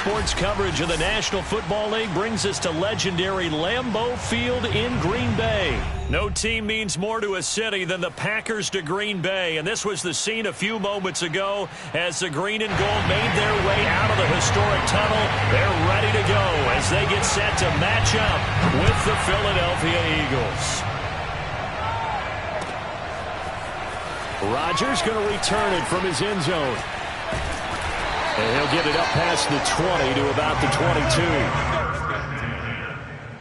Sports coverage of the National Football League brings us to legendary Lambeau Field in Green Bay. No team means more to a city than the Packers to Green Bay, and this was the scene a few moments ago as the green and gold made their way out of the historic tunnel. They're ready to go as they get set to match up with the Philadelphia Eagles. Rodgers going to return it from his end zone. And he'll get it up past the 20 to about the 22.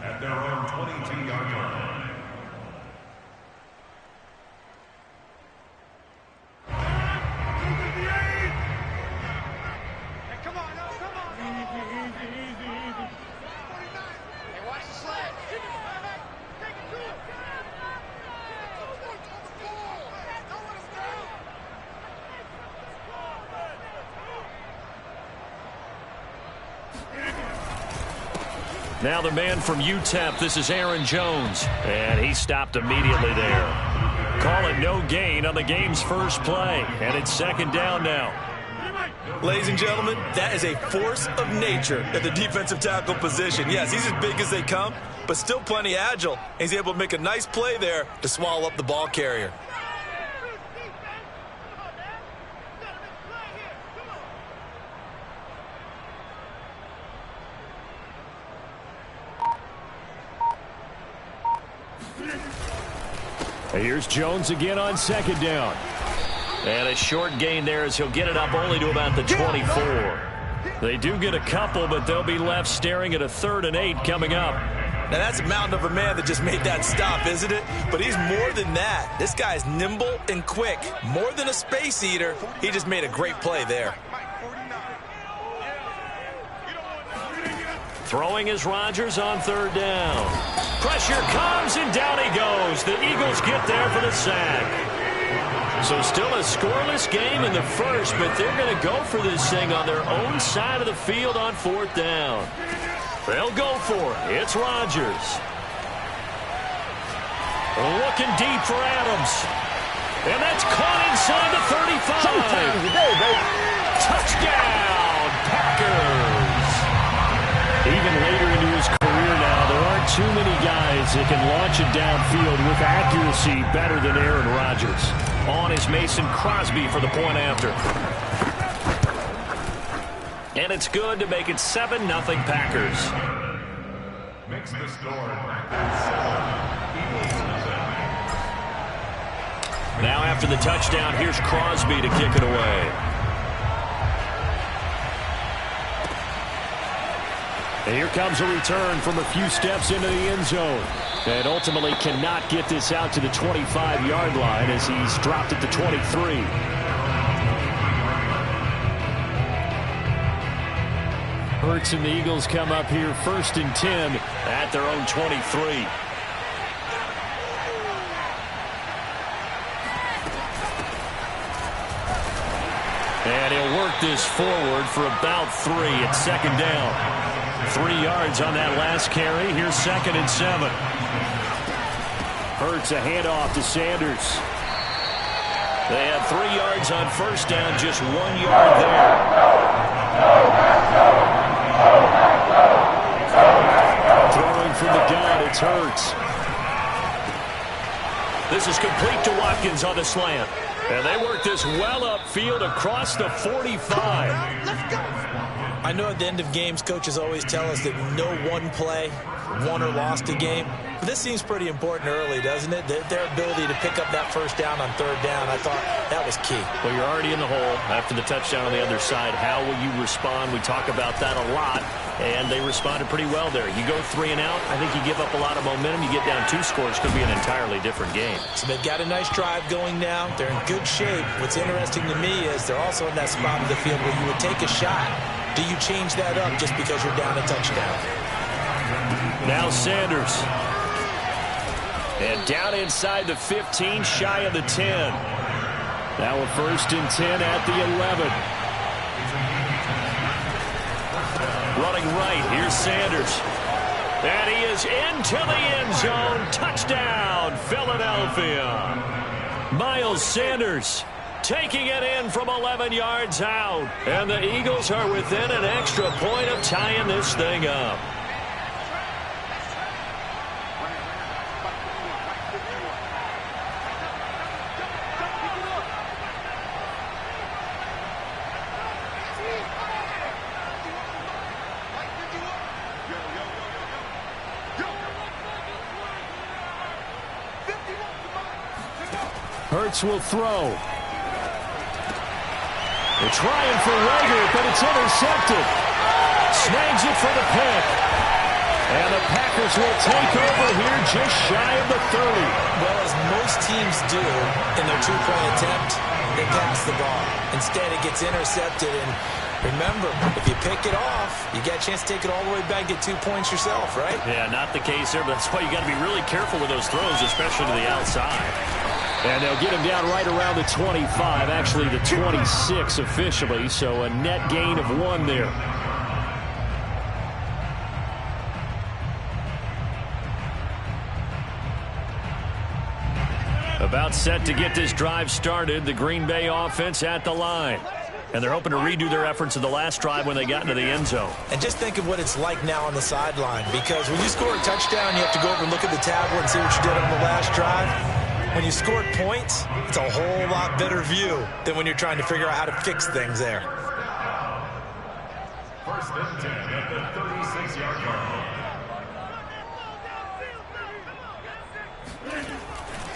At their own 22-yard line. Hey, come on, no, come on. Easy. Hey, watch the sled. Take it to him. Now the man from UTEP, this is Aaron Jones. And he stopped immediately there. Call it no gain on the game's first play. And it's second down now. Ladies and gentlemen, that is a force of nature at the defensive tackle position. Yes, he's as big as they come, but still plenty agile. He's able to make a nice play there to swallow up the ball carrier. Here's Jones again on second down. And a short gain there as he'll get it up only to about the 24. They do get a couple, but they'll be left staring at a 3rd and 8 coming up. Now that's a mountain of a man that just made that stop, isn't it? But he's more than that. This guy's nimble and quick. More than a space eater, he just made a great play there. Throwing is Rodgers on 3rd down. Pressure comes, and down he goes. The Eagles get there for the sack. So still a scoreless game in the first, but they're going to go for this thing on their own side of the field on 4th down. They'll go for it. It's Rodgers. Looking deep for Adams. And that's caught inside the 35. Sometimes you do, baby. Touchdown, Packers. Even later into his career now, there aren't too many guys that can launch it downfield with accuracy better than Aaron Rodgers. On is Mason Crosby for the point after. And it's good to make it 7-0 Packers. Makes the score Packers 7, Eagles 0. Now after the touchdown, here's Crosby to kick it away. And here comes a return from a few steps into the end zone. And ultimately cannot get this out to the 25-yard line as he's dropped at the 23. Hurts and the Eagles come up here 1st and 10 at their own 23. And he'll work this forward for about 3 at 2nd down. 3 yards on that last carry. Here's 2nd and 7. Hurts a handoff to Sanders. They have 3 yards on 1st down, just 1 yard there. Throwing from the gun, it's Hurts. This is complete to Watkins on the slant. And they work this well upfield across the 45. Let's go. I know at the end of games, coaches always tell us that no one play won or lost a game. But this seems pretty important early, doesn't it? Their ability to pick up that 1st down on 3rd down, I thought that was key. Well, you're already in the hole after the touchdown on the other side. How will you respond? We talk about that a lot, and they responded pretty well there. You go 3 and out, I think you give up a lot of momentum. You get down 2 scores, could be an entirely different game. So they've got a nice drive going now. They're in good shape. What's interesting to me is they're also in that spot of the field where you would take a shot. Do you change that up just because you're down a touchdown? Now Sanders. And down inside the 15, shy of the 10. Now a 1st and 10 at the 11. Running right, here's Sanders. And he is into the end zone. Touchdown, Philadelphia. Miles Sanders. taking it in from 11 yards out. And the Eagles are within an extra point of tying this thing up. Hurts will throw. They're trying for Rager, but it's intercepted. Snags it for the pick. And the Packers will take over here just shy of the 30. Well, as most teams do in their two-point attempt, they pass the ball. Instead, it gets intercepted. And remember, if you pick it off, you get a chance to take it all the way back and get 2 points yourself, right? Yeah, not the case there, but that's why you got to be really careful with those throws, especially to the outside. And they'll get him down right around the 25, actually the 26 officially, so a net gain of 1 there. About set to get this drive started, the Green Bay offense at the line. And they're hoping to redo their efforts of the last drive when they got into the end zone. And just think of what it's like now on the sideline, because when you score a touchdown, you have to go over and look at the tablet and see what you did on the last drive. When you scored points, it's a whole lot better view than when you're trying to figure out how to fix things there. First and 10 at the 36-yard line.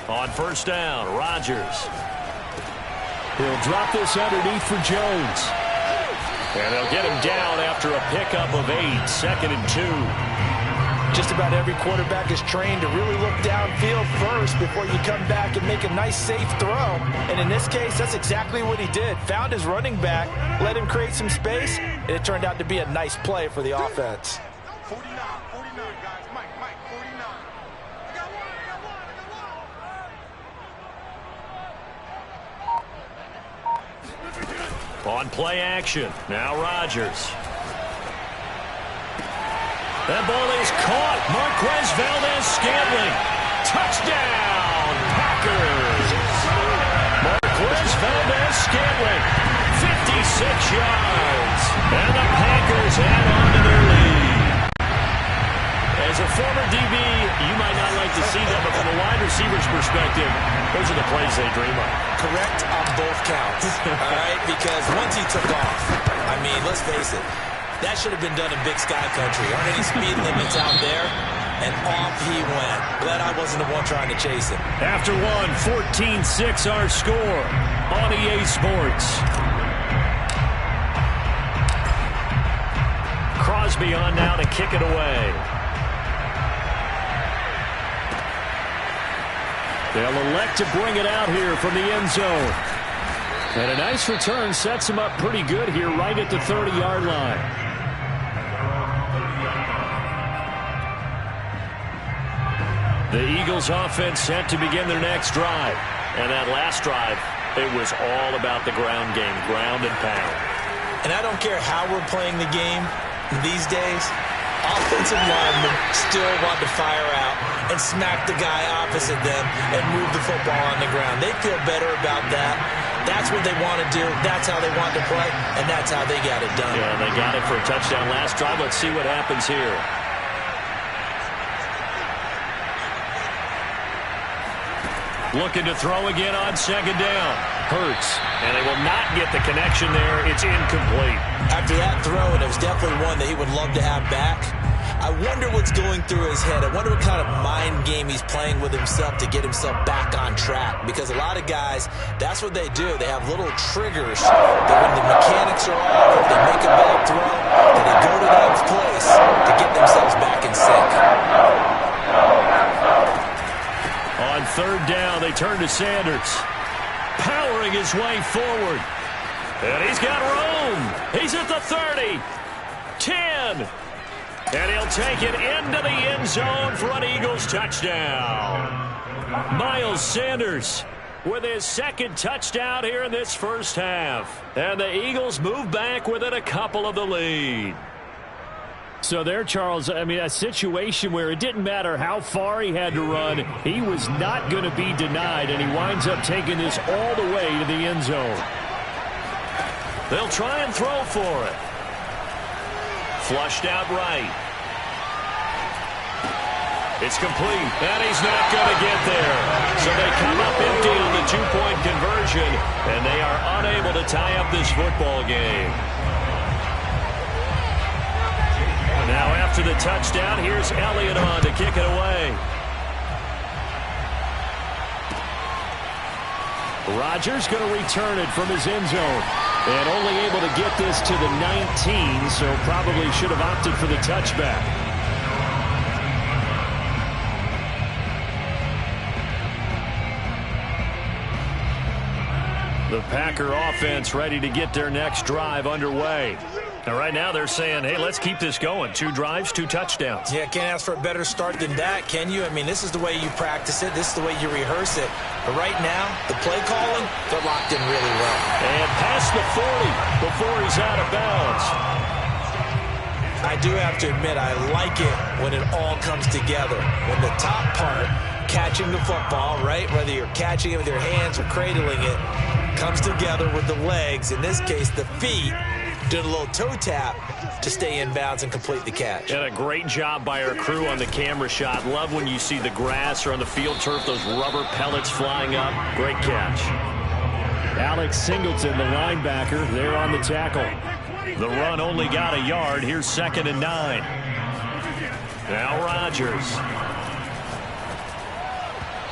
On first down, Rodgers. He'll drop this underneath for Jones. And they'll get him down after a pickup of 8, 2nd and 2. Just about every quarterback is trained to really look downfield first before you come back and make a nice, safe throw. And in this case, that's exactly what he did. Found his running back, let him create some space, and it turned out to be a nice play for the offense. 49, guys. Mike, 49. I got one. On play action, now Rodgers. That ball is caught. Marquez Valdes-Scantling. Touchdown, Packers. Marquez Valdes-Scantling, 56 yards. And the Packers add on to their lead. As a former DB, you might not like to see that, but from a wide receiver's perspective, those are the plays they dream of. Correct on both counts, all right? Because once he took off, I mean, let's face it, that should have been done in Big Sky Country. Aren't any speed limits out there? And off he went. Glad I wasn't the one trying to chase him. After one, 14-6 our score on EA Sports. Crosby on now to kick it away. They'll elect to bring it out here from the end zone. And a nice return sets him up pretty good here right at the 30-yard line. The Eagles offense set to begin their next drive. And that last drive, it was all about the ground game, ground and pound. And I don't care how we're playing the game these days, offensive linemen still want to fire out and smack the guy opposite them and move the football on the ground. They feel better about that. That's what they want to do. That's how they want to play, and that's how they got it done. Yeah, they got it for a touchdown last drive. Let's see what happens here. Looking to throw again on second down. Hurts. And they will not get the connection there. It's incomplete. After that throw, and it was definitely one that he would love to have back, I wonder what's going through his head. I wonder what kind of mind game he's playing with himself to get himself back on track. Because a lot of guys, that's what they do. They have little triggers that when the mechanics are off, if they make a bad throw, that they go to that place to get themselves back in sync. On third down, they turn to Sanders. Powering his way forward. And he's got room. He's at the 30. 10. And he'll take it into the end zone for an Eagles touchdown. Miles Sanders with his second touchdown here in this first half. And the Eagles move back within a couple of the lead. So there, Charles, I mean, a situation where it didn't matter how far he had to run, he was not going to be denied, and he winds up taking this all the way to the end zone. They'll try and throw for it. Flushed out right. It's complete, and he's not going to get there. So they come up empty on the two-point conversion, and they are unable to tie up this football game. Now after the touchdown, here's Elliott on to kick it away. Rodgers going to return it from his end zone. And only able to get this to the 19, so probably should have opted for the touchback. The Packer offense ready to get their next drive underway. Now, right now they're saying, hey, let's keep this going. 2 drives, 2 touchdowns. Yeah, can't ask for a better start than that, can you? I mean, this is the way you practice it. This is the way you rehearse it. But right now, the play calling, they're locked in really well. And past the 40 before he's out of bounds. I do have to admit, I like it when it all comes together. When the top part, catching the football, right, whether you're catching it with your hands or cradling it, comes together with the legs, in this case the feet, doing a little toe tap to stay in bounds and complete the catch. And a great job by our crew on the camera shot. Love when you see the grass or on the field turf, those rubber pellets flying up. Great catch. Alex Singleton, the linebacker, there on the tackle. The run only got a yard. Here's 2nd and 9. Now Rodgers.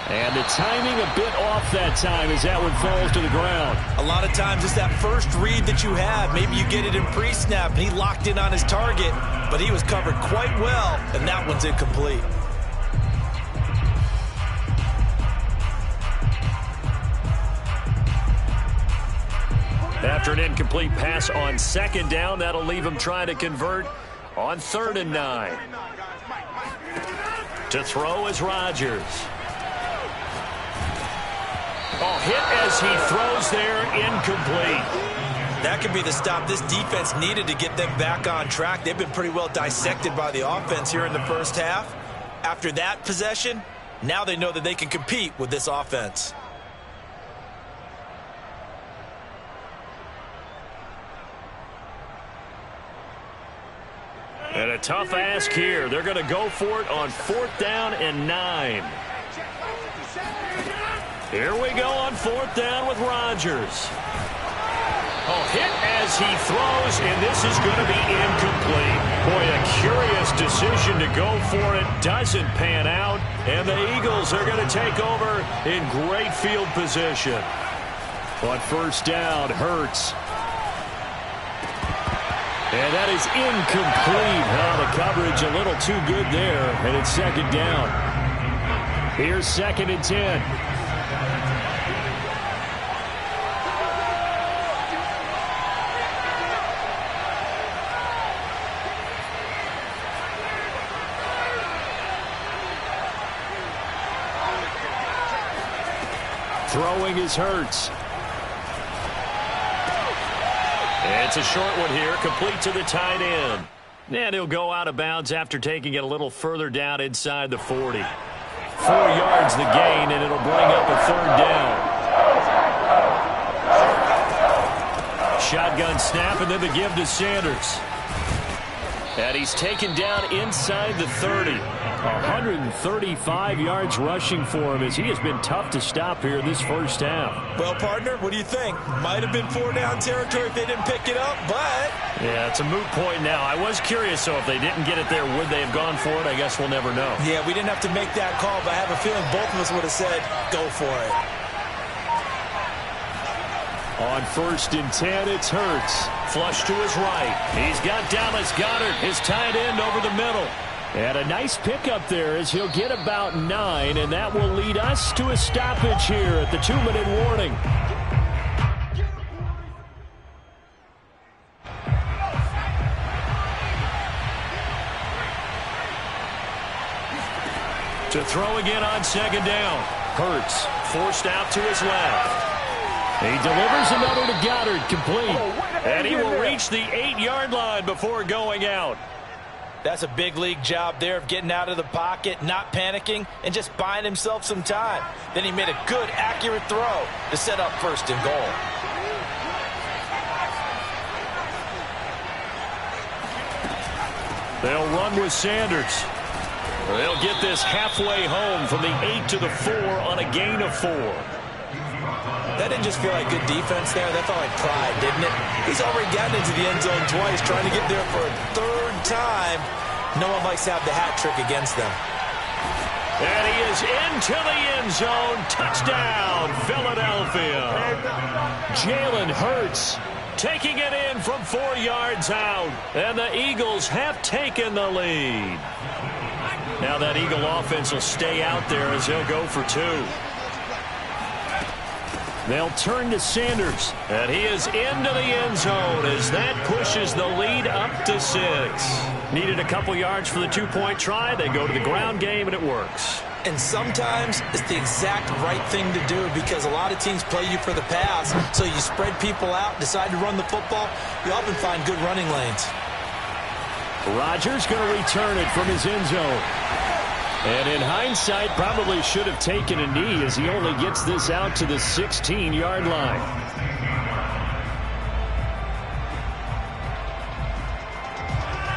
And the timing a bit off that time as that one falls to the ground. A lot of times it's that first read that you have. Maybe you get it in pre-snap and he locked in on his target, but he was covered quite well, and that one's incomplete. After an incomplete pass on 2nd down, that'll leave him trying to convert on 3rd and 9. To throw is Rodgers. Oh, hit as he throws there, incomplete. That could be the stop this defense needed to get them back on track. They've been pretty well dissected by the offense here in the first half. After that possession, now they know that they can compete with this offense. And a tough ask here. They're going to go for it on 4th down and 9. Here we go on 4th down with Rodgers. Oh, hit as he throws, and this is going to be incomplete. Boy, a curious decision to go for it. Doesn't pan out, and the Eagles are going to take over in great field position. On 1st down, Hurts. And that is incomplete. The coverage a little too good there, and it's 2nd down. Here's 2nd and 10. Throwing is Hurts. It's a short one here, complete to the tight end. And he'll go out of bounds after taking it a little further down inside the 40. 4 yards the gain, and it'll bring up a 3rd down. Shotgun snap, and then the give to Sanders. And he's taken down inside the 30. 135 yards rushing for him as he has been tough to stop here this first half. Well, partner, what do you think? Might have been 4-down territory if they didn't pick it up, but... Yeah, it's a moot point now. I was curious, so if they didn't get it there, would they have gone for it? I guess we'll never know. Yeah, we didn't have to make that call, but I have a feeling both of us would have said, go for it. On 1st and 10, it's Hurts. Flush to his right. He's got Dallas Goedert, his tight end, over the middle. And a nice pickup there as he'll get about 9, and that will lead us to a stoppage here at the 2-minute warning. To throw again on 2nd down. Hurts forced out to his left. He delivers another to Goedert, complete. And he will reach the 8-yard line before going out. That's a big league job there of getting out of the pocket, not panicking, and just buying himself some time. Then he made a good, accurate throw to set up first and goal. They'll run with Sanders. They'll get this halfway home from the 8 to the 4 on a gain of 4. That didn't just feel like good defense there. That felt like pride, didn't it? He's already gotten into the end zone twice, trying to get there for a third time. No one likes to have the hat trick against them. And he is into the end zone. Touchdown, Philadelphia. Jalen Hurts taking it in from 4 yards out. And the Eagles have taken the lead. Now that Eagle offense will stay out there as they'll go for 2. They'll turn to Sanders, and he is into the end zone as that pushes the lead up to 6. Needed a couple yards for the 2-point try. They go to the ground game, and it works. And sometimes it's the exact right thing to do because a lot of teams play you for the pass, so you spread people out, decide to run the football. You often find good running lanes. Rodgers going to return it from his end zone. And in hindsight, probably should have taken a knee as he only gets this out to the 16-yard line.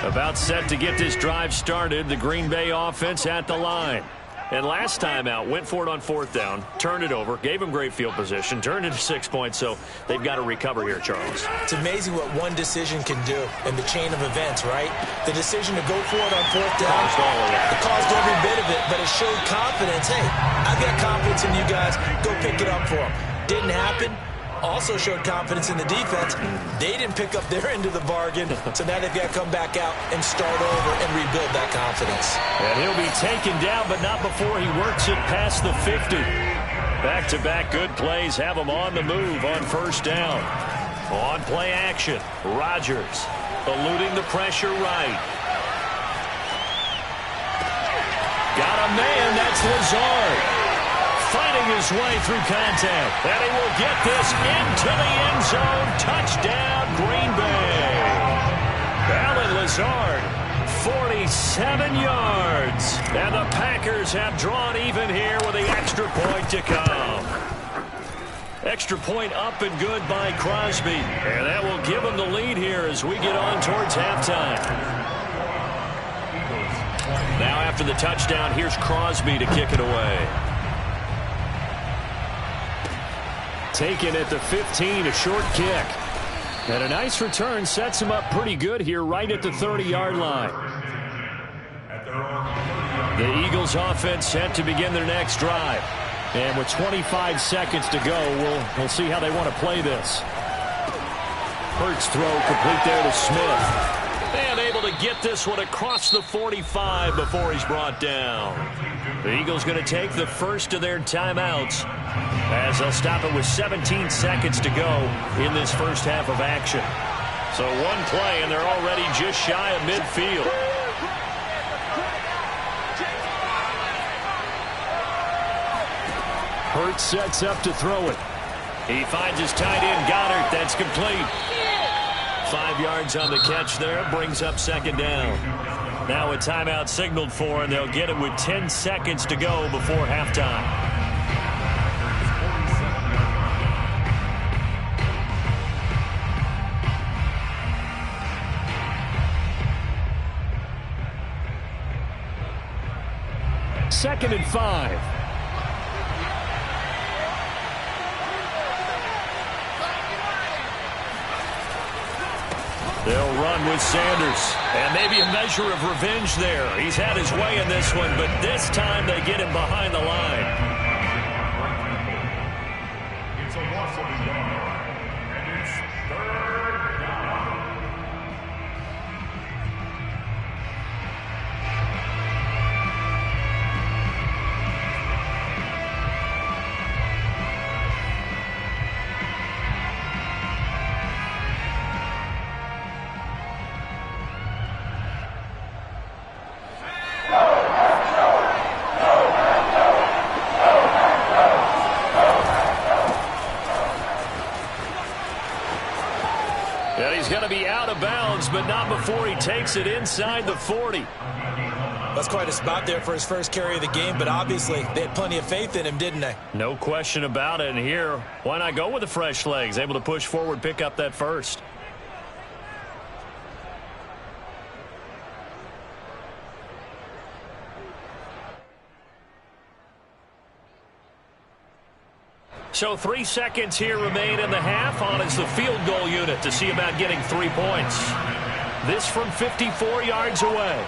About set to get this drive started, the Green Bay offense at the line. And last time out, went for it on 4th down, turned it over, gave him great field position, turned it to 6 points, so they've got to recover here, Charles. It's amazing what one decision can do in the chain of events, right? The decision to go for it on 4th down, it caused every bit of it, but it showed confidence. Hey, I've got confidence in you guys. Go pick it up for them. Didn't happen. Also showed confidence in the defense. They didn't pick up their end of the bargain, so now they've got to come back out and start over and rebuild that confidence. And he'll be taken down, but not before he works it past the 50. Back-to-back good plays have him on the move on 1st down. On play action, Rodgers eluding the pressure right. Got a man, that's Lazard. Fighting his way through contact. And he will get this into the end zone. Touchdown, Green Bay. Allen Lazard, 47 yards. And the Packers have drawn even here with the extra point to come. Extra point up and good by Crosby. And that will give him the lead here as we get on towards halftime. Now after the touchdown, here's Crosby to kick it away. Taken at the 15, a short kick. And a nice return sets him up pretty good here right at the 30-yard line. The Eagles offense set to begin their next drive. And with 25 seconds to go, we'll see how they want to play this. Hurts throw complete there to Smith. And able to get this one across the 45 before he's brought down. The Eagles going to take the first of their timeouts as they'll stop it with 17 seconds to go in this first half of action. So one play, and they're already just shy of midfield. Hurts sets up to throw it. He finds his tight end, Goddard. That's complete. 5 yards on the catch there, brings up 2nd down. Now a timeout signaled for, and they'll get it with 10 seconds to go before halftime. Second and 5. They'll run with Sanders. And maybe a measure of revenge there. He's had his way in this one, but this time they get him behind the line. It's a loss of a yard, and it's 3rd down. He's going to be out of bounds, but not before he takes it inside the 40. That's quite a spot there for his first carry of the game, but obviously they had plenty of faith in him, didn't they? No question about it. And here, why not go with the fresh legs? Able to push forward, pick up that first. So 3 seconds here remain in the half. On is the field goal unit to see about getting 3 points. This from 54 yards away.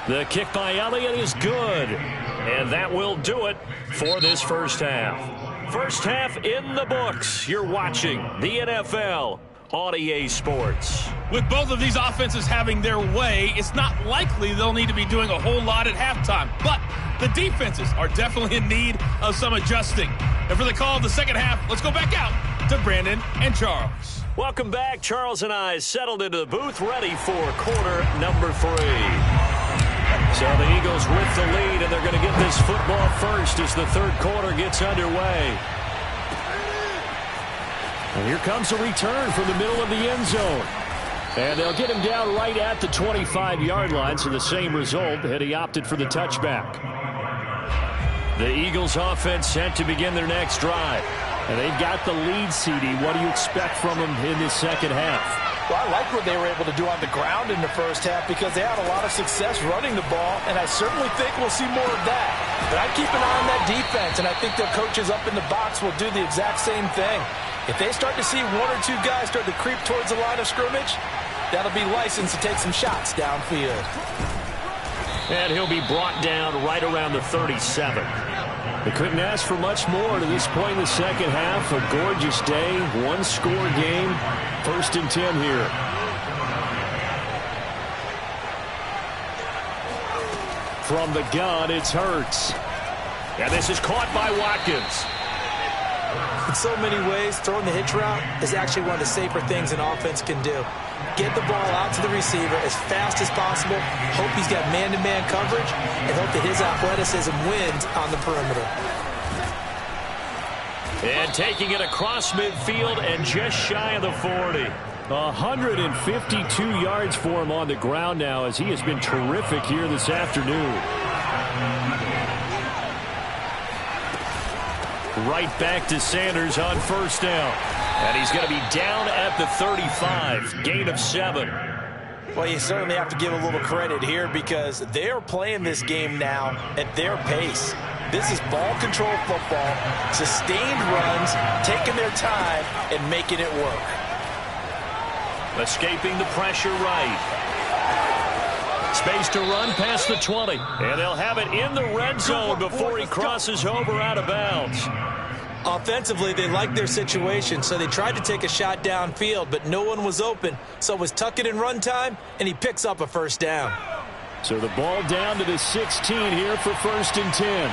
The kick by Elliott is good. And that will do it for this first half. First half in the books. You're watching the NFL on EA Sports. With both of these offenses having their way, it's not likely they'll need to be doing a whole lot at halftime. But the defenses are definitely in need of some adjusting. And for the call of the second half, let's go back out to Brandon and Charles. Welcome back. Charles and I settled into the booth, ready for quarter number 3. So the Eagles with the lead, and they're going to get this football first as the third quarter gets underway. And here comes a return from the middle of the end zone. And they'll get him down right at the 25-yard line, so the same result, and he opted for the touchback. The Eagles offense set to begin their next drive. And they've got the lead, CD. What do you expect from them in this second half? Well, I like what they were able to do on the ground in the first half because they had a lot of success running the ball, and I certainly think we'll see more of that. But I'd keep an eye on that defense, and I think their coaches up in the box will do the exact same thing. If they start to see 1 or 2 guys start to creep towards the line of scrimmage, that'll be license to take some shots downfield. And he'll be brought down right around the 37. They couldn't ask for much more to this point in the second half. A gorgeous day, 1-score game. 1st and 10 here. From the gun, it's Hurts. And this is caught by Watkins. In so many ways, throwing the hitch route is actually one of the safer things an offense can do. Get the ball out to the receiver as fast as possible, hope he's got man-to-man coverage, and hope that his athleticism wins on the perimeter. And taking it across midfield and just shy of the 40. 152 yards for him on the ground now as he has been terrific here this afternoon. Right back to Sanders on first down. And he's going to be down at the 35. Gain of 7. Well, you certainly have to give a little credit here because they're playing this game now at their pace. This is ball control football, sustained runs, taking their time, and making it work. Escaping the pressure right. Space to run past the 20. And they'll have it in the red zone before he crosses over out of bounds. Offensively, they liked their situation, so they tried to take a shot downfield, but no one was open. So it was tuck it in run time, and he picks up a first down. So the ball down to the 16 here for 1st and 10.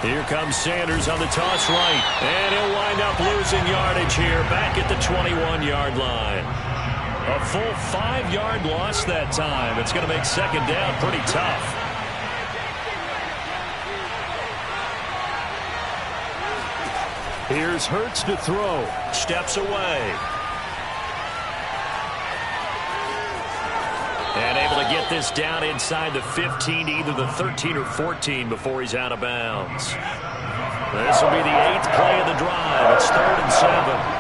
Here comes Sanders on the toss right. And he'll wind up losing yardage here back at the 21-yard line. A full 5-yard loss that time. It's going to make second down pretty tough. Here's Hurts to throw. Steps away. And able to get this down inside the 15 to either the 13 or 14 before he's out of bounds. This will be the 8th play of the drive. It's 3rd and 7.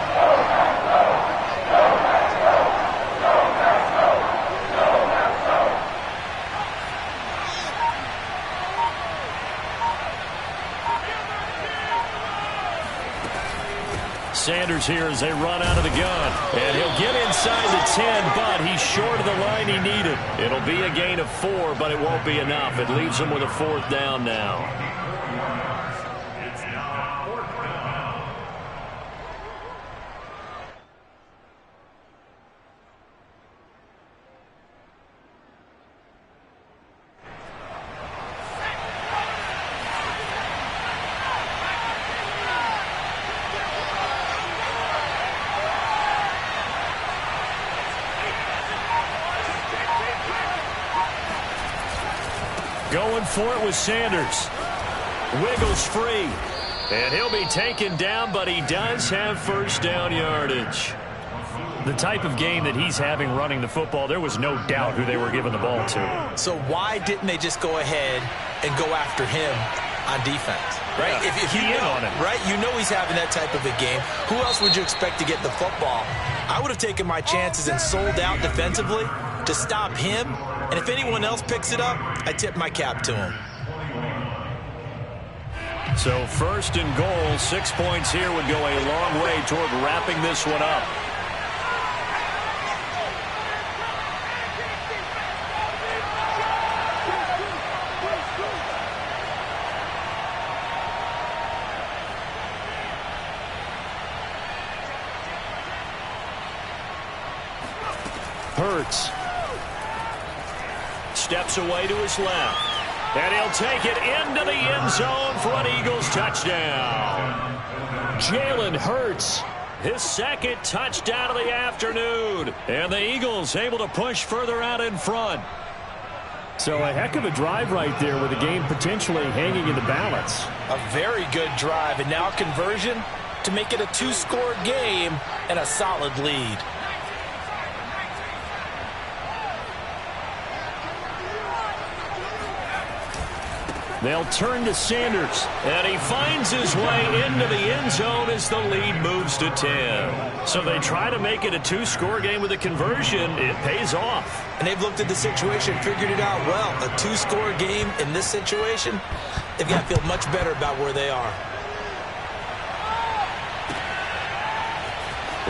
Sanders here as they run out of the gun. And he'll get inside the 10, but he's short of the line he needed. It'll be a gain of 4, but it won't be enough. It leaves him with a 4th down now. Going for it with Sanders. Wiggles free. And he'll be taken down, but he does have first down yardage. The type of game that he's having running the football, there was no doubt who they were giving the ball to. So why didn't they just go ahead and go after him on defense? Right? Yeah, if you know, on him. right? You know he's having that type of a game. Who else would you expect to get the football? I would have taken my chances and sold out defensively to stop him. And if anyone else picks it up, I tip my cap to him. So first and goal, 6 points here would go a long way toward wrapping this one up. Hurts. Steps away to his left. And he'll take it into the end zone for an Eagles touchdown. Jalen Hurts, his second touchdown of the afternoon. And the Eagles able to push further out in front. So a heck of a drive right there with the game potentially hanging in the balance. A very good drive, and now conversion to make it a two-score game and a solid lead. They'll turn to Sanders, and he finds his way into the end zone as the lead moves to 10. So they try to make it a two-score game with a conversion. It pays off. And they've looked at the situation, figured it out well. A two-score game in this situation, they've got to feel much better about where they are.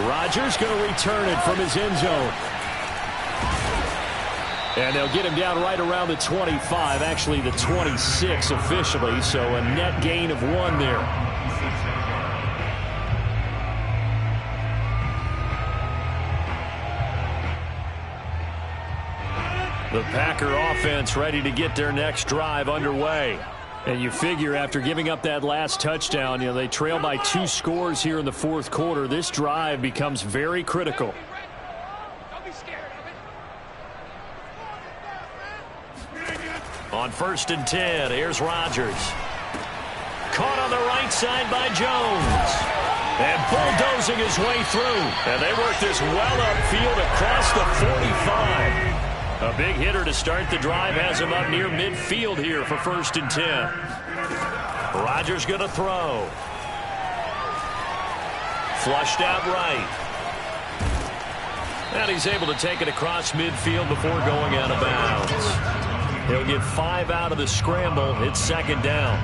Rodgers going to return it from his end zone. And they'll get him down right around the 25, actually the 26 officially, so a net gain of 1 there. The Packer offense ready to get their next drive underway. And you figure after giving up that last touchdown, they trail by 2 scores here in the fourth quarter. This drive becomes very critical. On 1st and 10, here's Rodgers. Caught on the right side by Jones. And bulldozing his way through. And they work this well upfield across the 45. A big hitter to start the drive has him up near midfield here for 1st and 10. Rodgers going to throw. Flushed out right. And he's able to take it across midfield before going out of bounds. He'll get 5 out of the scramble. It's 2nd down.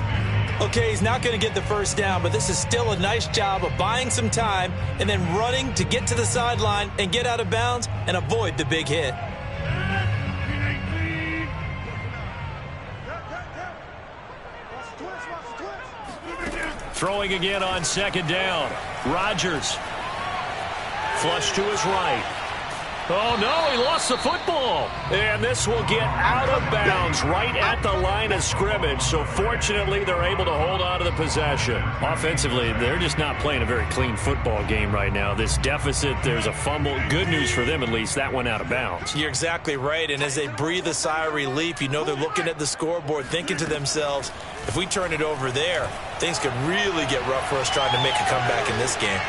Okay, he's not going to get the first down, but this is still a nice job of buying some time and then running to get to the sideline and get out of bounds and avoid the big hit. Throwing again on 2nd down. Rodgers. Flush to his right. Oh, no, he lost the football. And this will get out of bounds right at the line of scrimmage. So, fortunately, they're able to hold on to the possession. Offensively, they're just not playing a very clean football game right now. This deficit, there's a fumble. Good news for them, at least. That went out of bounds. You're exactly right. And as they breathe a sigh of relief, they're looking at the scoreboard, thinking to themselves, if we turn it over there, things could really get rough for us trying to make a comeback in this game.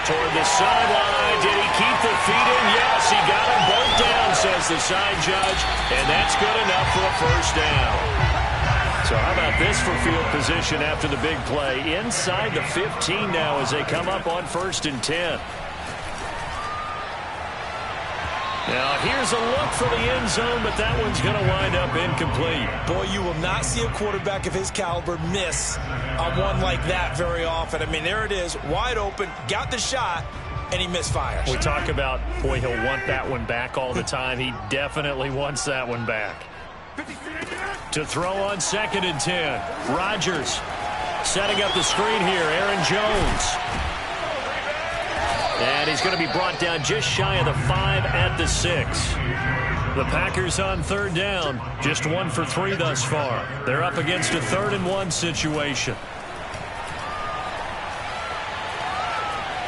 Toward the sideline. Did he keep the feet in? Yes, he got them both down, says the side judge. And that's good enough for a first down. So how about this for field position after the big play? Inside the 15 now as they come up on 1st and 10. Now, here's a look for the end zone, but that one's going to wind up incomplete. Boy, you will not see a quarterback of his caliber miss on one like that very often. I mean, there it is, wide open, got the shot, and he misfires. We talk about, boy, he'll want that one back all the time. He definitely wants that one back. To throw on 2nd and 10. Rodgers setting up the screen here. Aaron Jones. And he's going to be brought down just shy of the 5 at the 6. The Packers on 3rd down. Just 1 for 3 thus far. They're up against a 3rd and 1 situation.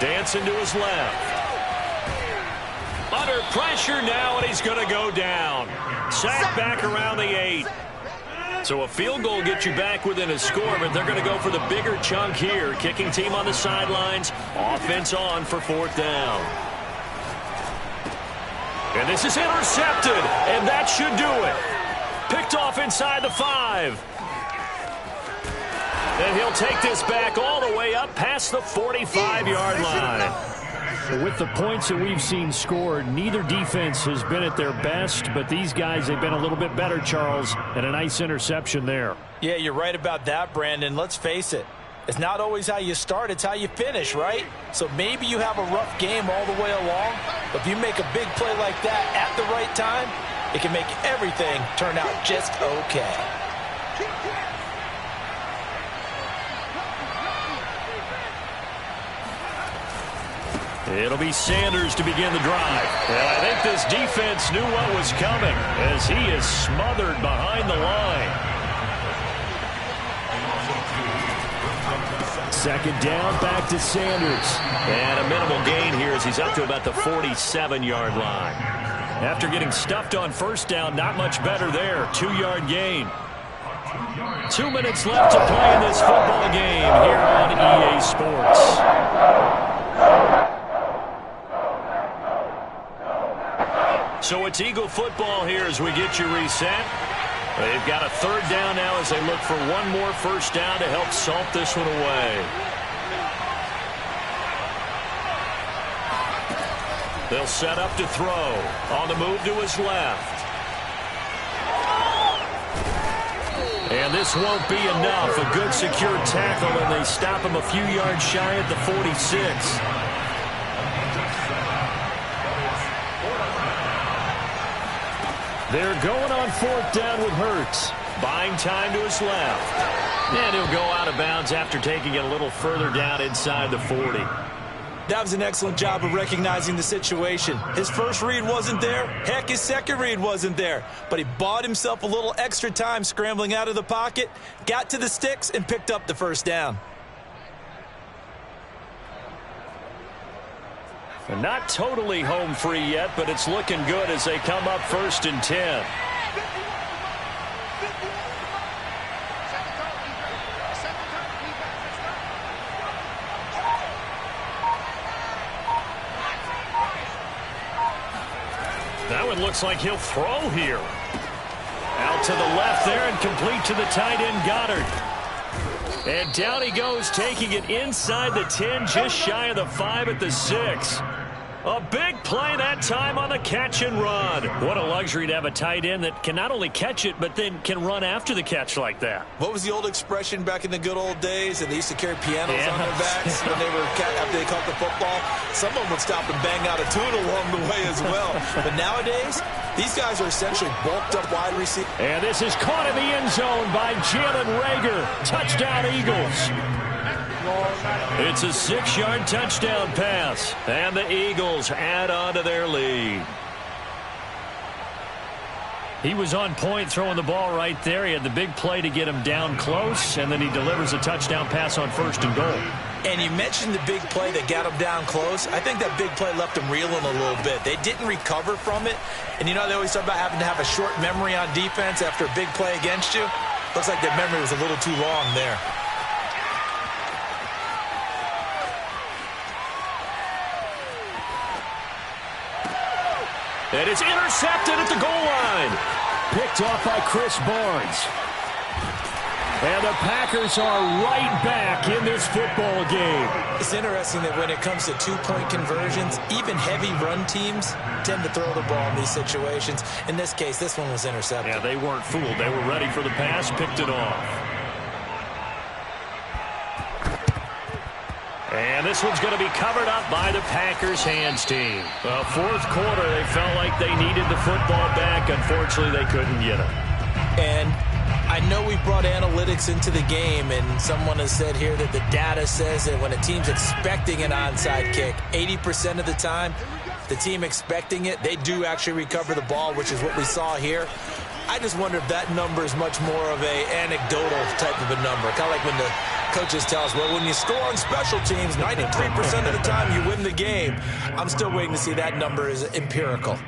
Dancing to his left. Under pressure now, and he's going to go down. Sacked back around the 8. So a field goal gets you back within a score, but they're going to go for the bigger chunk here. Kicking team on the sidelines. Offense on for 4th down. And this is intercepted, and that should do it. Picked off inside the 5. And he'll take this back all the way up past the 45-yard line. With the points that we've seen scored, neither defense has been at their best, but these guys, they've been a little bit better, Charles, and a nice interception there. Yeah, you're right about that, Brandon. Let's face it. It's not always how you start, it's how you finish, right? So maybe you have a rough game all the way along, but if you make a big play like that at the right time, it can make everything turn out just okay. It'll be Sanders to begin the drive. And I think this defense knew what was coming as he is smothered behind the line. 2nd down, back to Sanders. And a minimal gain here as he's up to about the 47-yard line. After getting stuffed on 1st down, not much better there. 2-yard gain. 2 minutes left to play in this football game here on EA Sports. So it's Eagle football here as we get you reset. They've got a 3rd down now as they look for one more 1st down to help salt this one away. They'll set up to throw. On the move to his left. And this won't be enough. A good secure tackle, and they stop him a few yards shy at the 46. They're going on 4th down with Hurts. Buying time to his left. And he'll go out of bounds after taking it a little further down inside the 40. That was an excellent job of recognizing the situation. His first read wasn't there. Heck, his second read wasn't there. But he bought himself a little extra time scrambling out of the pocket, got to the sticks, and picked up the 1st down. And not totally home free yet, but it's looking good as they come up 1st and 10. That one looks like he'll throw here. Out to the left there and complete to the tight end Goddard. And down he goes, taking it inside the 10, just shy of the 5 at the 6. A big play that time on the catch and run. What a luxury to have a tight end that can not only catch it, but then can run after the catch like that. What was the old expression back in the good old days? And they used to carry pianos on their backs when they were after they caught the football. Some of them would stop and bang out a tune along the way as well. But nowadays, these guys are essentially bulked up wide receivers. And this is caught in the end zone by Jalen Reagor. Touchdown, Eagles. It's a 6-yard touchdown pass, and the Eagles add on to their lead. He was on point throwing the ball right there. He had the big play to get him down close, and then he delivers a touchdown pass on 1st and goal. And you mentioned the big play that got him down close. I think that big play left him reeling a little bit. They didn't recover from it. And you know, they always talk about having to have a short memory on defense after a big play against you. Looks like that memory was a little too long there. And it's intercepted at the goal line. Picked off by Chris Barnes. And the Packers are right back in this football game. It's interesting that when it comes to two-point conversions, even heavy run teams tend to throw the ball in these situations. In this case, this one was intercepted. Yeah, they weren't fooled. They were ready for the pass, picked it off. And this one's going to be covered up by the Packers hands team. Well, 4th quarter, they felt like they needed the football back. Unfortunately, they couldn't get it. And I know we brought analytics into the game, and someone has said here that the data says that when a team's expecting an onside kick, 80% of the time, the team expecting it, they do actually recover the ball, which is what we saw here. I just wonder if that number is much more of a anecdotal type of a number. Kind of like when the coaches tell us, well, when you score on special teams, 93% of the time you win the game. I'm still waiting to see that number is empirical.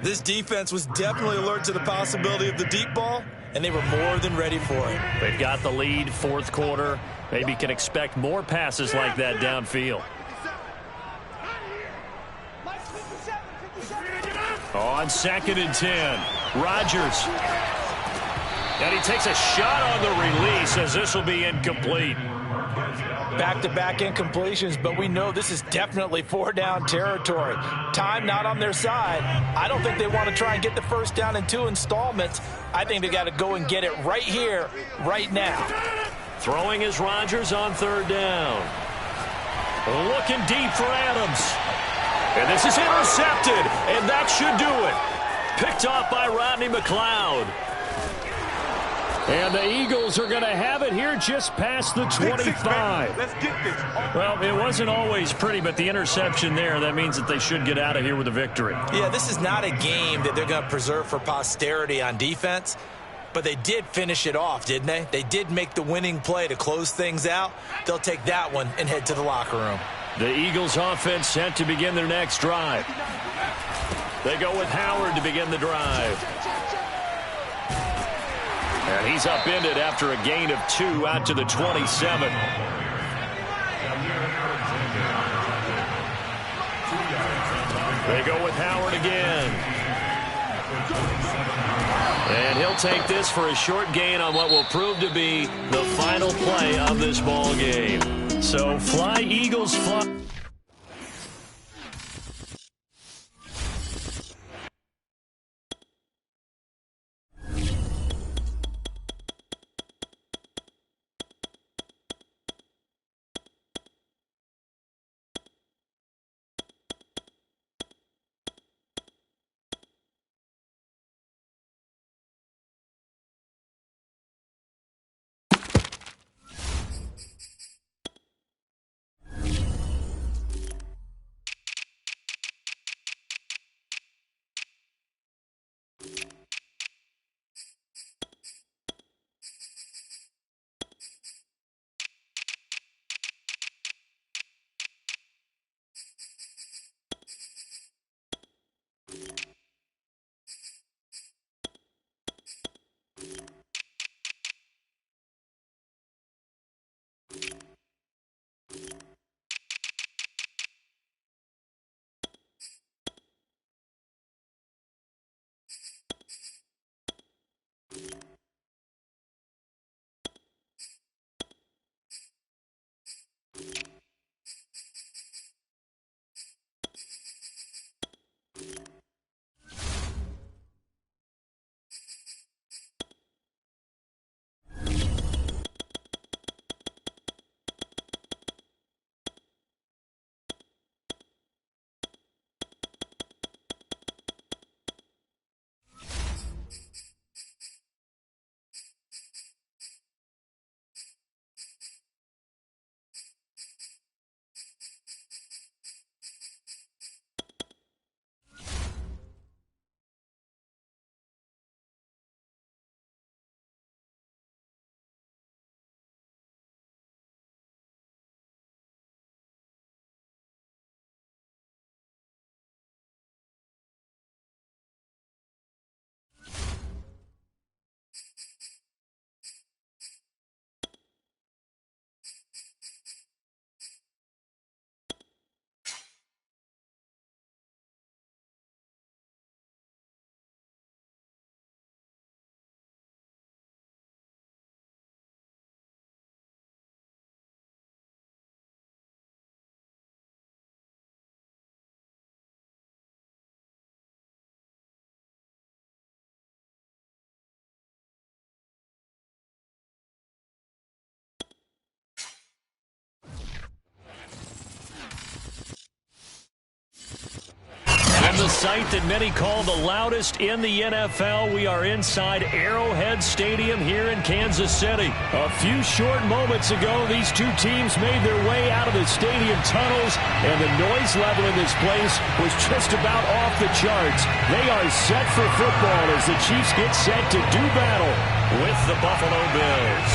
This defense was definitely alert to the possibility of the deep ball, and they were more than ready for it. They've got the lead, fourth quarter. Maybe can expect more passes like that downfield. On 2nd and 10, Rodgers. And he takes a shot on the release as this will be incomplete. Back-to-back incompletions, but we know this is definitely 4-down territory. Time not on their side. I don't think they want to try and get the first down in 2 installments. I think they got to go and get it right here, right now. Throwing is Rodgers on 3rd down. Looking deep for Adams. And this is intercepted, and that should do it. Picked off by Rodney McLeod. And the Eagles are going to have it here just past the 25. Let's get this. Well, it wasn't always pretty, but the interception there, that means that they should get out of here with a victory. Yeah, this is not a game that they're going to preserve for posterity on defense, but they did finish it off, didn't they? They did make the winning play to close things out. They'll take that one and head to the locker room. The Eagles offense set to begin their next drive. They go with Howard to begin the drive. And he's upended after a gain of 2 out to the 27. They go with Howard again. And he'll take this for a short gain on what will prove to be the final play of this ball game. So fly, Eagles, fly. From the site that many call the loudest in the NFL, we are inside Arrowhead Stadium here in Kansas City. A few short moments ago, these two teams made their way out of the stadium tunnels, and the noise level in this place was just about off the charts. They are set for football as the Chiefs get set to do battle with the Buffalo Bills.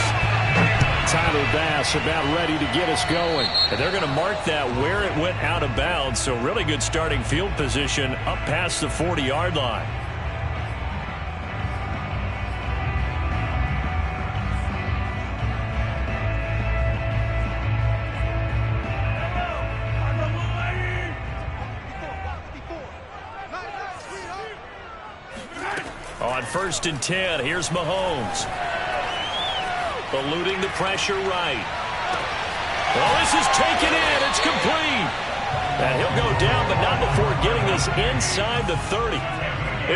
Tyler Bass about ready to get us going. And they're going to mark that where it went out of bounds, so really good starting field position up past the 40-yard line. On 1st and 10, here's Mahomes. Eluding the pressure right. Well, this is taken in. It's complete. And he'll go down, but not before getting this inside the 30.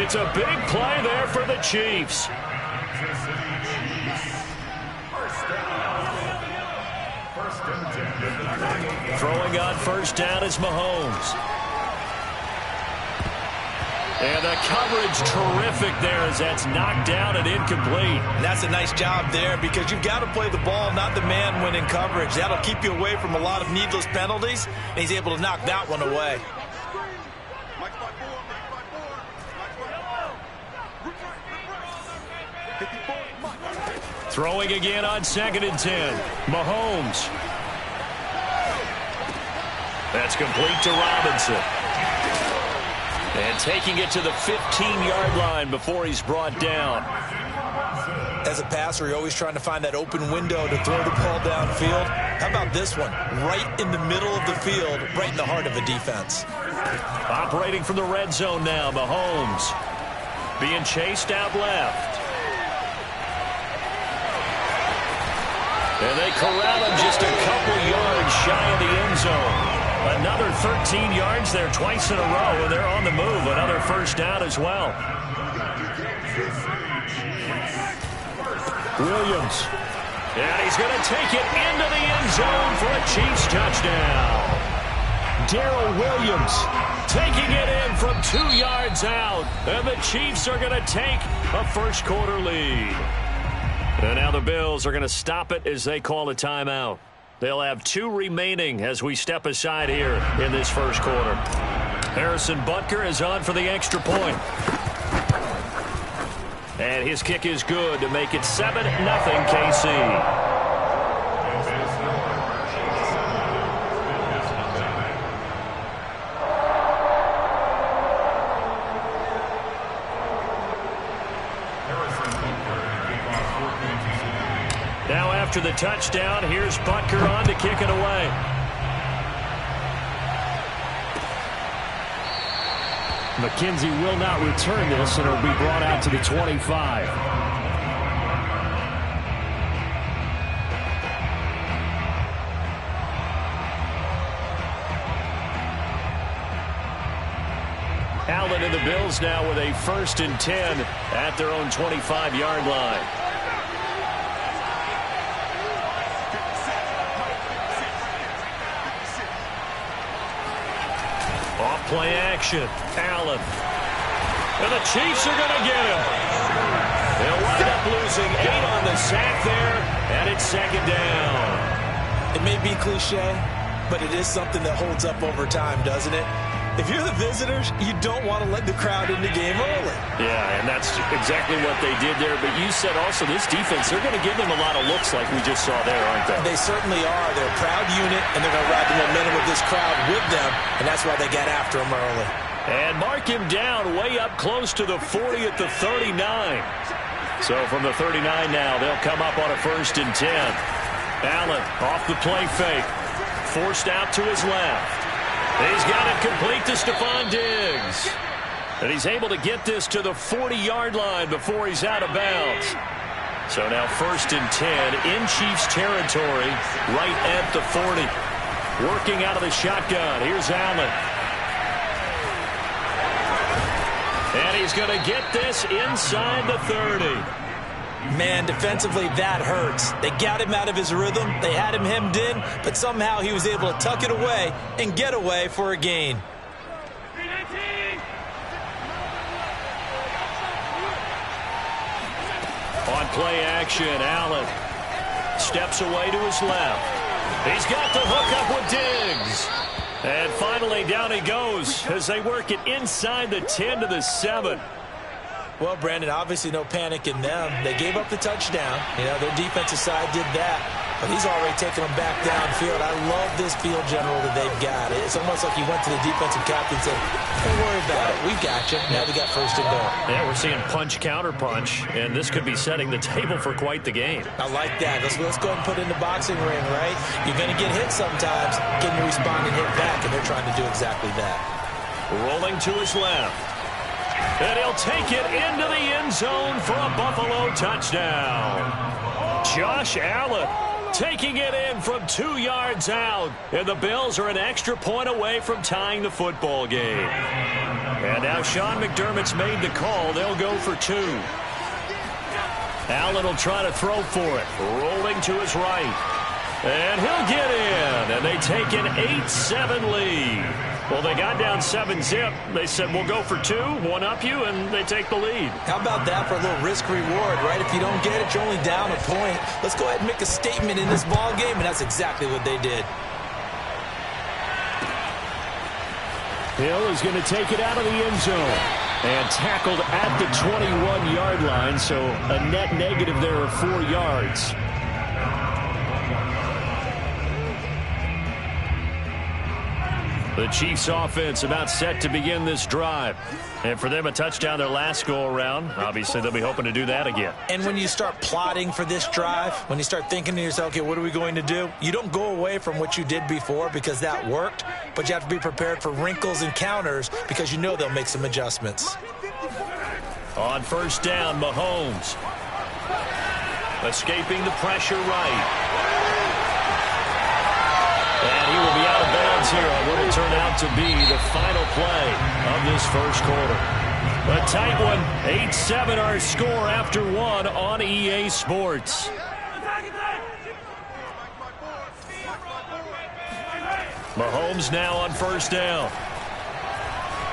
It's a big play there for the Chiefs. Throwing on 1st down is Mahomes. And the coverage terrific there as that's knocked down and incomplete. And that's a nice job there because you've got to play the ball, not the man when in coverage. That'll keep you away from a lot of needless penalties, and he's able to knock that one away. Throwing again on 2nd and 10. Mahomes. That's complete to Robinson. And taking it to the 15-yard line before he's brought down. As a passer, you're always trying to find that open window to throw the ball downfield. How about this one? Right in the middle of the field, right in the heart of a defense. Operating from the red zone now, Mahomes. Being chased out left. And they corral him just a couple yards shy of the end zone. Another 13 yards there twice in a row, and they're on the move. Another 1st down as well. Williams. And he's going to take it into the end zone for a Chiefs touchdown. Darrell Williams taking it in from 2 yards out. And the Chiefs are going to take a first-quarter lead. And now the Bills are going to stop it as they call a timeout. They'll have 2 remaining as we step aside here in this first quarter. Harrison Butker is on for the extra point. And his kick is good to make it 7-0 KC. After the touchdown, here's Butker on to kick it away. McKenzie will not return this, and it'll be brought out to the 25. Allen and the Bills now with a 1st and 10 at their own 25-yard line. Play action. Allen. And the Chiefs are going to get him. They'll wind up losing 8 on the sack there, and it's 2nd down. It may be cliche, but it is something that holds up over time, doesn't it? If you're the visitors, you don't want to let the crowd in the game early. Yeah, and that's exactly what they did there. But you said also this defense, they're going to give them a lot of looks like we just saw there, aren't they? They certainly are. They're a proud unit, and they're going to ride the momentum of this crowd with them, and that's why they get after them early. And mark him down way up close to the 40 at the 39. So from the 39 now, they'll come up on a 1st and 10. Allen off the play fake. Forced out to his left. He's got it complete to Stephon Diggs. And he's able to get this to the 40-yard line before he's out of bounds. So now 1st and 10 in Chiefs territory right at the 40. Working out of the shotgun. Here's Allen. And he's going to get this inside the 30. Man, defensively, that hurts. They got him out of his rhythm. They had him hemmed in, but somehow he was able to tuck it away and get away for a gain. On play action, Allen steps away to his left. He's got the hook up with Diggs. And finally, down he goes as they work it inside the 10 to the 7. Well, Brandon, obviously no panic in them. They gave up the touchdown. You know, their defensive side did that. But he's already taken them back downfield. I love this field general that they've got. It's almost like he went to the defensive captain and said, don't worry about it. We got you. Now they got 1st and goal. Yeah, we're seeing punch, counter punch, and this could be setting the table for quite the game. I like that. Let's go ahead and put it in the boxing ring, right? You're going to get hit sometimes. Can you respond and hit back? And they're trying to do exactly that. Rolling to his left. And he'll take it into the end zone for a Buffalo touchdown. Josh Allen taking it in from 2 yards out. And the Bills are an extra point away from tying the football game. And now Sean McDermott's made the call. They'll go for 2. Allen will try to throw for it. Rolling to his right. And he'll get in. And they take an 8-7 lead. Well, they got down 7-zip. They said, we'll go for 2, one up you, and they take the lead. How about that for a little risk-reward, right? If you don't get it, you're only down a point. Let's go ahead and make a statement in this ball game, and that's exactly what they did. Hill is going to take it out of the end zone. And tackled at the 21-yard line, so a net negative there of 4 yards. The Chiefs offense about set to begin this drive. And for them, a touchdown their last go-around. Obviously, they'll be hoping to do that again. And when you start plotting for this drive, when you start thinking to yourself, okay, what are we going to do? You don't go away from what you did before because that worked, but you have to be prepared for wrinkles and counters because you know they'll make some adjustments. On first down, Mahomes. Escaping the pressure right. And he will be out of bounds here on what will turn out to be the final play of this first quarter. A tight one, 8-7 our score after 1 on EA Sports. Mahomes now on first down.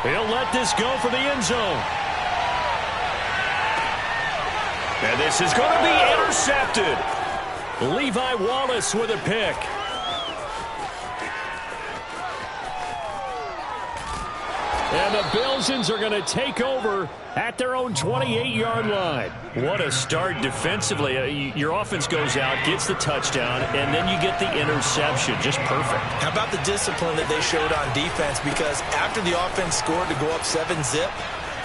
He'll let this go for the end zone. And this is going to be intercepted. Levi Wallace with a pick. And the Bills are going to take over at their own 28-yard line. What a start defensively. Your offense goes out, gets the touchdown, and then you get the interception. Just perfect. How about the discipline that they showed on defense? Because after the offense scored to go up 7-zip,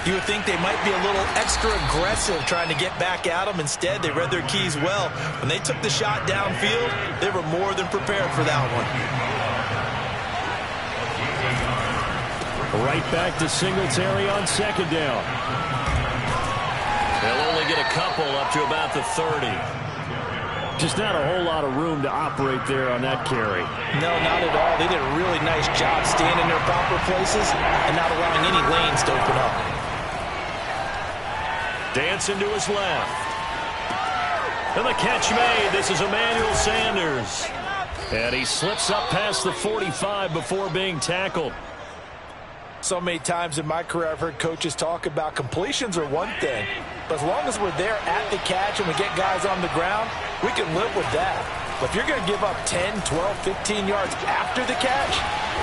you would think they might be a little extra aggressive trying to get back at them. Instead, they read their keys well. When they took the shot downfield, they were more than prepared for that one. Right back to Singletary on second down. They'll only get a couple up to about the 30. Just not a whole lot of room to operate there on that carry. No, not at all. They did a really nice job staying in their proper places and not allowing any lanes to open up. Dancing to his left. And the catch made. This is Emmanuel Sanders. And he slips up past the 45 before being tackled. So many times in my career I've heard coaches talk about completions are one thing, but as long as we're there at the catch and we get guys on the ground, we can live with that. But if you're going to give up 10, 12, 15 yards after the catch,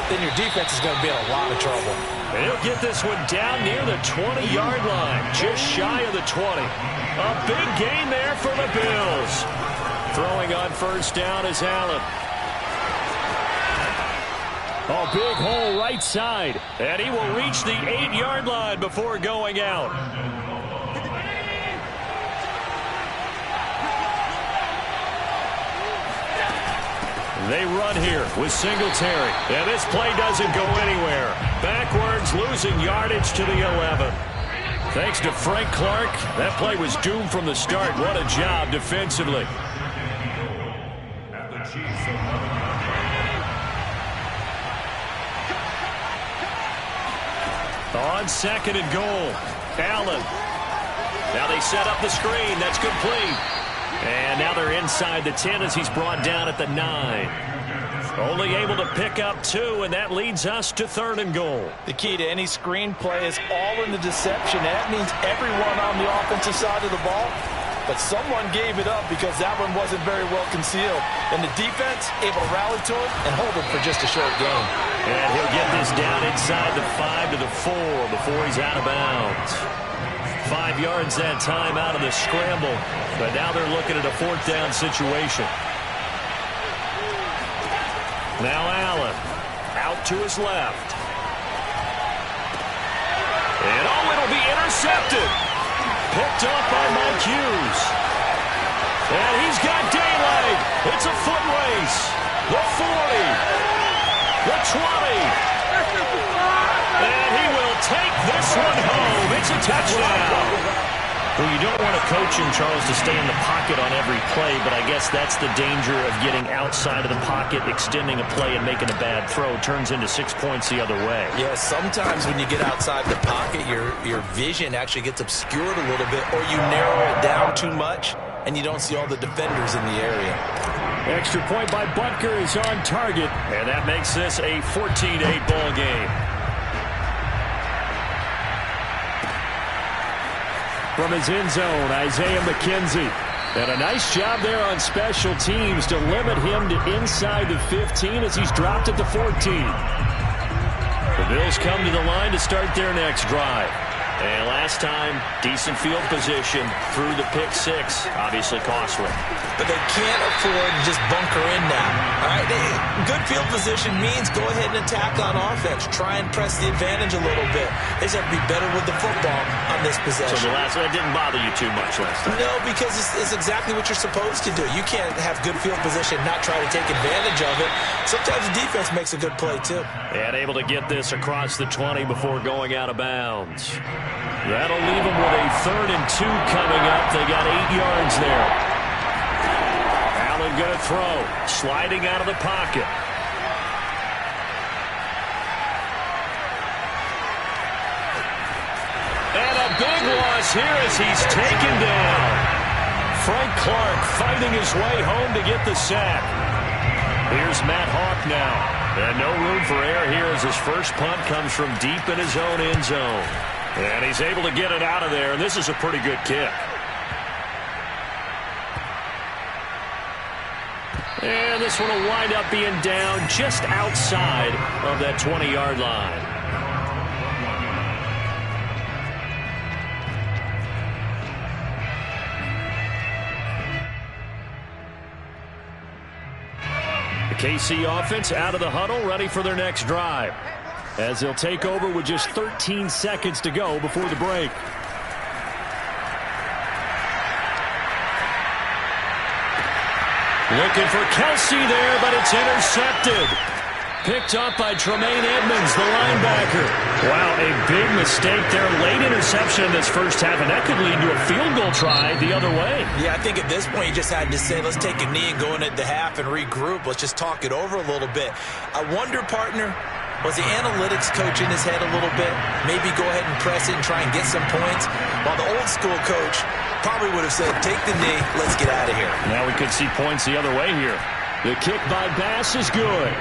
then your defense is going to be in a lot of trouble. And he'll get this one down near the 20-yard line, just shy of the 20. A big gain there for the Bills. Throwing on first down is Allen. A big hole right side, and he will reach the 8-yard line before going out. They run here with Singletary, and this play doesn't go anywhere. Backwards, losing yardage to the 11. Thanks to Frank Clark, that play was doomed from the start. What a job defensively. On second and goal, Allen. Now they set up the screen. That's complete. And now they're inside the 10 as he's brought down at the 9. Only able to pick up 2, and that leads us to third and goal. The key to any screen play is all in the deception. That means everyone on the offensive side of the ball. But someone gave it up because that one wasn't very well concealed. And the defense able to rally to him and hold him for just a short gain. And he'll get this down inside the 5 to the 4 before he's out of bounds. 5 yards that time out of the scramble. But now they're looking at a fourth down situation. Now Allen out to his left. And it'll be intercepted. Picked up by Mike Hughes. And he's got daylight. It's a foot race. The 40. The 20. And he will take this one home. It's a touchdown. Well, you don't want to coach him, Charles, to stay in the pocket on every play, but I guess that's the danger of getting outside of the pocket, extending a play, and making a bad throw. Turns into 6 points the other way. Yeah, sometimes when you get outside the pocket, your vision actually gets obscured a little bit, or you narrow it down too much, and you don't see all the defenders in the area. Extra point by Butker is on target, and that makes this a 14-8 ball game. From his end zone, Isaiah McKenzie. And a nice job there on special teams to limit him to inside the 15 as he's dropped at the 14. The Bills come to the line to start their next drive. And last time, decent field position through the pick six. Obviously costly. But they can't afford to just bunker in now. All right, good field position means go ahead and attack on offense. Try and press the advantage a little bit. They just have to be better with the football on this possession. So that didn't bother you too much last time? No, because it's exactly what you're supposed to do. You can't have good field position and not try to take advantage of it. Sometimes the defense makes a good play, too. And able to get this across the 20 before going out of bounds. That'll leave them with a 3rd and 2 coming up. They got 8 yards there. Allen going to throw. Sliding out of the pocket. And a big loss here as he's taken down. Frank Clark fighting his way home to get the sack. Here's Matt Hawk now. And no room for error here as his first punt comes from deep in his own end zone. And he's able to get it out of there, and this is a pretty good kick. And this one will wind up being down just outside of that 20-yard line. The KC offense out of the huddle, ready for their next drive, as they'll take over with just 13 seconds to go before the break. Looking for Kelsey there, but it's intercepted. Picked up by Tremaine Edmonds, the linebacker. Wow, a big mistake there. Late interception in this first half, and that could lead to a field goal try the other way. Yeah, I think at this point you just had to say, let's take a knee and go into the half and regroup. Let's just talk it over a little bit. I wonder, partner, was the analytics coach in his head a little bit? Maybe go ahead and press it and try and get some points? While the old school coach probably would have said, take the knee, let's get out of here. Now we could see points the other way here. The kick by Bass is good.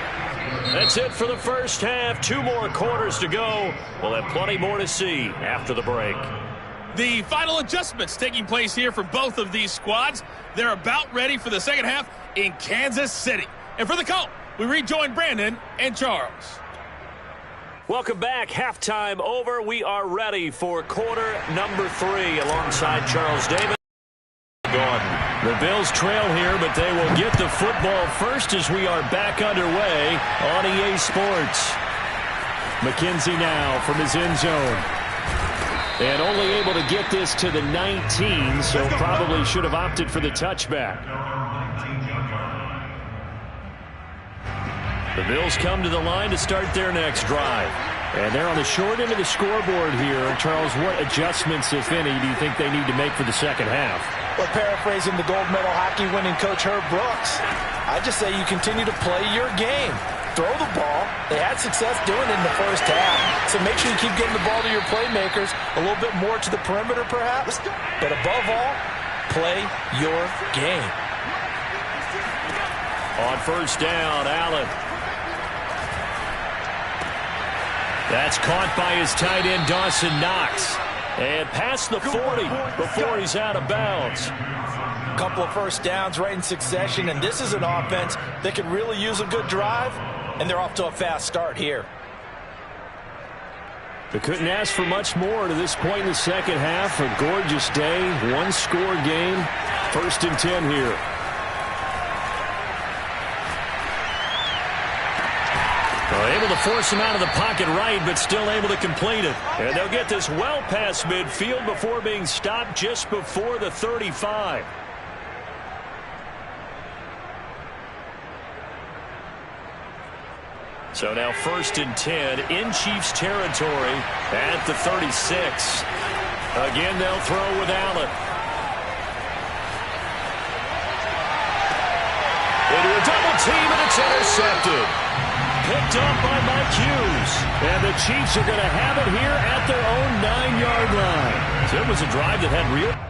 That's it for the first half. 2 more quarters to go. We'll have plenty more to see after the break. The final adjustments taking place here for both of these squads. They're about ready for the second half in Kansas City. And for the call, we rejoin Brandon and Charles. Welcome back. Halftime over. We are ready for quarter number 3 alongside Charles Davis. The Bills trail here, but they will get the football first as we are back underway on EA Sports. McKenzie now from his end zone. And only able to get this to the 19, so probably should have opted for the touchback. The Bills come to the line to start their next drive. And they're on the short end of the scoreboard here. Charles, what adjustments, if any, do you think they need to make for the second half? Well, paraphrasing the gold medal hockey winning coach Herb Brooks, I just say you continue to play your game. Throw the ball. They had success doing it in the first half. So make sure you keep getting the ball to your playmakers, a little bit more to the perimeter perhaps. But above all, play your game. On first down, Allen. That's caught by his tight end, Dawson Knox. And past the 40 before he's out of bounds. A couple of first downs right in succession, and this is an offense that could really use a good drive, and they're off to a fast start here. They couldn't ask for much more to this point in the second half. A gorgeous day, 1-score game, 1st and 10 here. Able to force him out of the pocket right, but still able to complete it. And they'll get this well past midfield before being stopped just before the 35. So now 1st and 10 in Chiefs territory at the 36. Again, they'll throw with Allen. Into a double team, and it's intercepted. Picked up by Mike Hughes. And the Chiefs are going to have it here at their own 9-yard line. So it was a drive that had real...